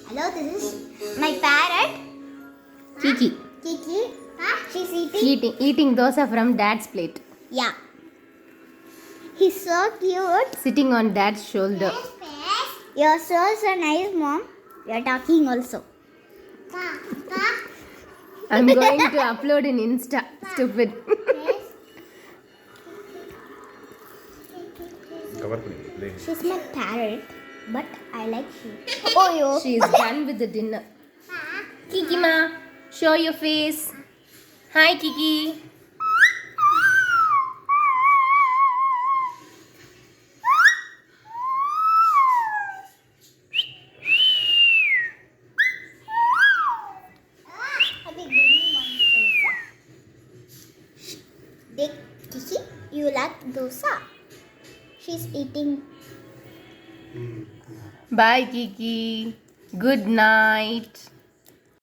Hello, this is my parrot. Kiki. Kiki. She's eating. Eating dosa from dad's plate. Yeah. He's so cute. Sitting on dad's shoulder. You're so nice, mom. You're talking also. I'm going to upload in Insta. Stupid. She's my parrot, but I like she. Oh, yo. She is done with the dinner. Kiki ma, show your face. Hi Kiki. Kiki, you like dosa? She's eating. Bye Kiki. Good night.